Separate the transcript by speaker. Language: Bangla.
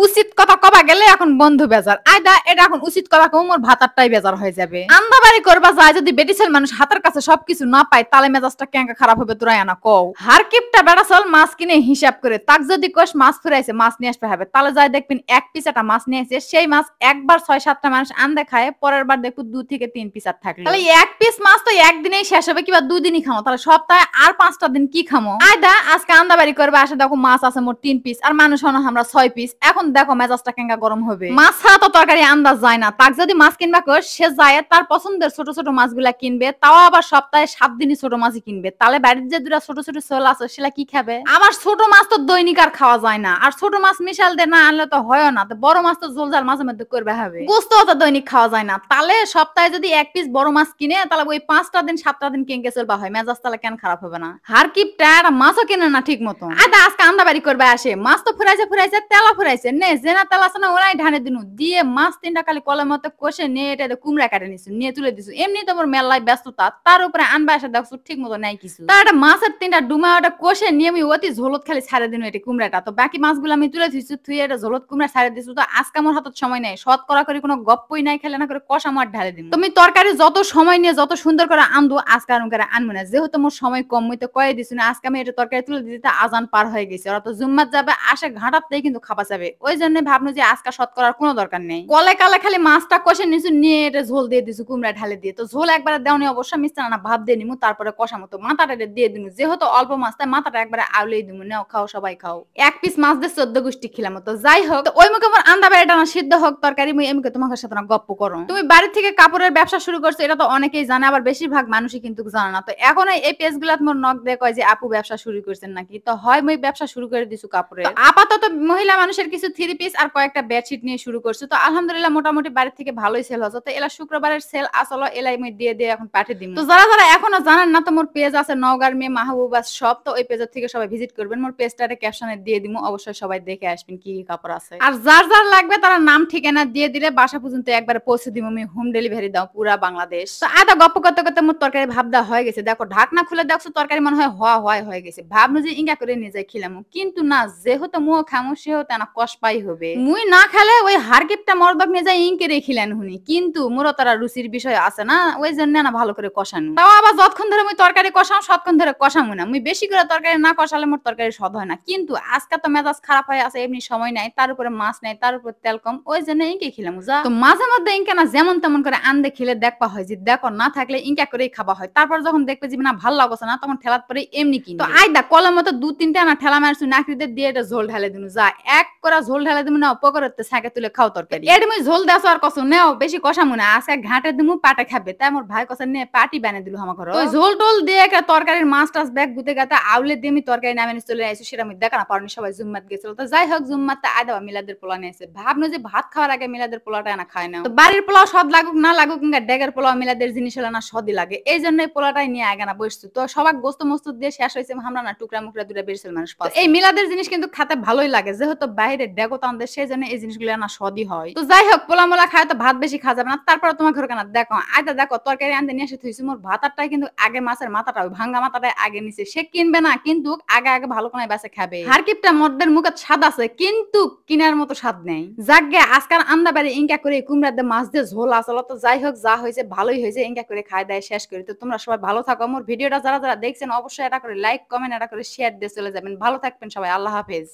Speaker 1: উচিত কথা কবা গেলে এখন বন্ধু বেজার আয়দা এটা এখন উচিত কথা কম মোর ভাতারটাই বেজার হয়ে যাবে আন্দাবাড়ি করবা যায় যদি বেটিছেল মানুষ হাতের কাছে সবকিছু না পায় তালে মেজাজটা কেঙ্কা খারাপ হবে তোরা আনা কও হারকিপটা বেড়া চল মাছ কিনে হিসাব করে তাক যদি কোষ মাছ ফুরাইছে মাছ নিয়ে আসতে হবে তাহলে যাই দেখবেন এক পিস একটা মাছ নিয়ে আসে সেই মাছ একবার 6-7টা মানুষ আন্দে খায় পরের বার দেখো 2 থেকে 3 পিস আর থাকলো তাহলে এক পিস মাছ তো একদিনেই শেষ হবে কিবা 2 দিনই খামো তাহলে সপ্তাহে আর 5টা দিন কি খামো আয়দা আজকে আন্দাবাড়ি করবে আসে দেখো মাছ আছে মোট 3 পিস আর মানুষ হনো আমরা 6 পিস এখন দেখো মেজাজটা কেঙ্গা গরম হবে মাছ ছাড়া তো তরকারি আন্দাজ যায় না তাক যদি মাছ কিনবা কর সে যায় তার পছন্দের ছোট ছোট মাছগুলা কিনবে তাও আবার সপ্তাহে 7 দিনই ছোট মাছই কিনবে তাহলে বাড়ির যে দুটা ছোট ছোট ছোল আছে সেটা কি খাবে আবার ছোট মাছ তো দৈনিক আর খাওয়া যায় না আর ছোট মাছ মিশাল দে না আনলে তো হয় না তো বড় মাছ তো ঝোল ঝাল মাঝে মধ্যে করবে হবে গোস্ত তো দৈনিক খাওয়া যায় না তাহলে সপ্তাহে যদি এক পিস বড় মাছ কিনে তাহলে ওই 5টা দিন 7টা দিন কেঙ্গে চলবা হয় মেজাজ তাহলে কেন খারাপ হবে না হার কিপটা আর মাছও কিনে না ঠিক মতো আদা আজকে আন্দাবাড়ি করবে আসে মাছ তো ফুরাইছে তেলা ফুরাইছে নে জেনা তেলা আছে না ওরাই ঢানে দিনু দিয়ে মাছ 3টা খালি কলের মতো কষে নিয়ে এটা কুমড়া কাটে নিছু নিয়ে তুলে দিছু এমনি তোমার মেলায় ব্যস্ততা তার উপরে আনবা এসে দেখছো ঠিক মতো নাই কিছু তার একটা মাছের 3টা ডুমা ওটা কষে নিয়ে আমি অতি ঝোলত খালি ছাড়ে দিনু এটা কুমড়াটা তো বাকি মাছগুলো আমি তুলে দিছু তুই এটা ঝোলত কুমড়া ছাড়ে দিছু তো আজকে আমার হাতত সময় নাই শত করা করে কোনো গপ্পই নাই খেলে না করে কষা মার ঢালে দিন তুমি তরকারি যত সময় নিয়ে যত সুন্দর করে আনবো আজকে আর করে আনবো না যেহেতু মোর সময় কম মুই তো কয়ে দিছু না আজকে আমি এটা তরকারি তুলে দিতে আজান পার হয়ে গেছে ওরা তো জুম্মাত যাবে আসে ঘাটাতেই কিন্তু খাওয়া যাবে ওই জন্য ভাবনু যে আজকে শত করার কোনো দরকার নেই কলে কালে খালি মাছটা কষে নিছু নিয়ে এটা ঝোল দিয়ে দিছু কুমড়া ঢালে দিয়ে তো ঝোল একবারে দেওনি অবশ্য মিষ্টি না ভাব দিয়ে নিমু তারপরে কষা মতো মাথাটা দিয়ে দিমু যেহেতু অল্প মাছ তাই মাথাটা একবারে আউলেই দিমু নাও খাও সবাই খাও এক পিস মাছ দিয়ে 14 গোষ্ঠী খিলাম তো যাই হোক ওই মুখে আমার আন্দা বেড়াটা না সিদ্ধ হোক তরকারি মুই এমকে তোমার সাথে না গপ্প করো তুমি বাড়ি থেকে কাপড়ের ব্যবসা শুরু করছো এটা তো অনেকেই জানে আবার বেশিরভাগ মানুষই কিন্তু জানে না তো এখন এই পেজগুলাত মোর নক দিয়ে কয় যে আপু ব্যবসা শুরু করছেন নাকি তো হয় মুই ব্যবসা শুরু করে দিছু কাপড়ের আপাতত মহিলা মানুষের কিছু 3 পিস আর কয়েকটা বেডশিট নিয়ে শুরু করছো তো আলহামদুলিল্লাহ মোটামুটি বাড়ি থেকে ভালোই সেল হচ্ছে তো এলা শুক্রবারের সেল আসলে এলাই মুই দিয়ে এখন পাঠিয়ে দিমু তো যারা যারা এখনো জানেন না তো মোর পেজ আছে নওগাঁর মেয়ে মাহবুবা সব তো ওই পেজের থেকে সবাই ভিজিট করবেন মোর পেজটারে ক্যাপশনে দিয়ে দিমু অবশ্যই সবাই দেখে আসবেন কি কি কাপড় আছে আর যার যার লাগবে তারা নাম ঠিকানা দিয়ে দিলে বাসা পর্যন্ত একবারে পৌঁছে দিমু আমি হোম ডেলিভারি দাও পুরা বাংলাদেশ তো আদা গপ্প করতে করতে মোর তরকারি ভাবদা হয়ে গেছে দেখো ঢাকনা খুলে দেখছো তরকারি মনে হয় হয়ে গেছে ভাবনু যে ইঙ্গা করে নিয়ে যাই খিলামু কিন্তু না যেহেতু মুহ খামু সেহেতু না কষ্ট হবে মুই না খেলে ওই হারকিপটা মরদক নিয়ে যাই ইনকে রেখিলেন হুনি কিন্তু মোর তারা রুচির বিষয় আছে না ওই জন্য না ভালো করে কষানো তাও আবার যতক্ষণ ধরে মুই তরকারি কষাম সতক্ষণ ধরে কষামু না মুই বেশি করে তরকারি না কষালে মোর তরকারি স্বাদ হয় না কিন্তু আজকে তো মেজাজ খারাপ হয়ে আছে এমনি সময় নাই তার উপরে মাছ নাই তার উপর তেল কম ওই জন্য ইনকে খিলাম যা তো মাঝে মধ্যে ইনকে না যেমন তেমন করে আন্দে খেলে দেখবা হয় যে দেখো না থাকলে ইনকা করেই খাওয়া হয় তারপর যখন দেখবে যে না ভালো লাগছে না তখন ঠেলাত পরে এমনি কিনি তো আইদা কলের মতো 2-3টা না ঠেলা মারছু নাকরিতে দিয়ে এটা ঝোল ঢালে দিনু যা এক করে ঝোল ঢালে দিমু না পকরতে ছাকে তুলে খাও তরকারি এডি মুই ঝোল দাস আর কসম নেও বেশি কষামু না আজকে ঘাটে দিমু পাটে খাবে তাই মোর ভাই কসম নে পাটি বানিয়ে দিল আমার ঘরে ওই ঝোল টোল দিয়ে একটা তরকারির মাছ টাছ ব্যাগ গুতে গাতে আউলে দিয়ে আমি তরকারি নামে নিয়ে চলে আইছি সেটা আমি দেখা না পারনি সবাই জুম্মাত গেছিল তো যাই হোক জুম্মাতে আইদা মিলাদের পোলা নিয়েছে ভাবনু যে ভাত খাওয়ার আগে মিলাদের পোলাটা না খায় না তো বাড়ির পোলাও স্বাদ লাগুক না লাগুক কিংবা ডেগের পোলাও মিলাদের জিনিস হলে না স্বাদই লাগে এই জন্যই পোলাটাই নিয়ে আগে না বসছি তো সবাক গোস্ত মস্ত দিয়ে শেষ হয়েছে আমরা না টুকরা মুকরা দুটা বেরছিল মানুষ পাচ্ছে এই মিলাদের জিনিস কিন্তু খেতে ভালোই লাগে যেহেতু বাইরে ডেগো তানদের সেই জন্য এই জিনিসগুলো না স্বাদই হয় তো যাই হোক পোলা মোলা খায় তো ভাত বেশি খাওয়া যাবে না তারপর তোমার ঘর কেন দেখো আইদা দেখো তরকারি আনতে নিয়ে এসে থুইছি মোর ভাতারটাই কিন্তু আগে মাছের মাথাটা ওই ভাঙ্গা মাথাটাই আগে নিছে সে কিনবে না কিন্তু আগে ভালো করে বেঁচে খাবে হারকিপটা মদ্দের মুখে স্বাদ আছে কিন্তু কিনার মতো স্বাদ নেই যাকগে আজকাল আন্দা বাড়ি ইনকা করে কুমড়া দিয়ে মাছ দিয়ে ঝোল আসলো তো যাই হোক যা হয়েছে ভালোই হয়েছে ইনকা করে খাই দায় শেষ করি তো তোমরা সবাই ভালো থাকো মোর ভিডিওটা যারা যারা দেখছেন অবশ্যই এটা করে লাইক কমেন্ট এটা করে শেয়ার দিয়ে চলে যাবেন ভালো থাকবেন সবাই আল্লাহ হাফেজ।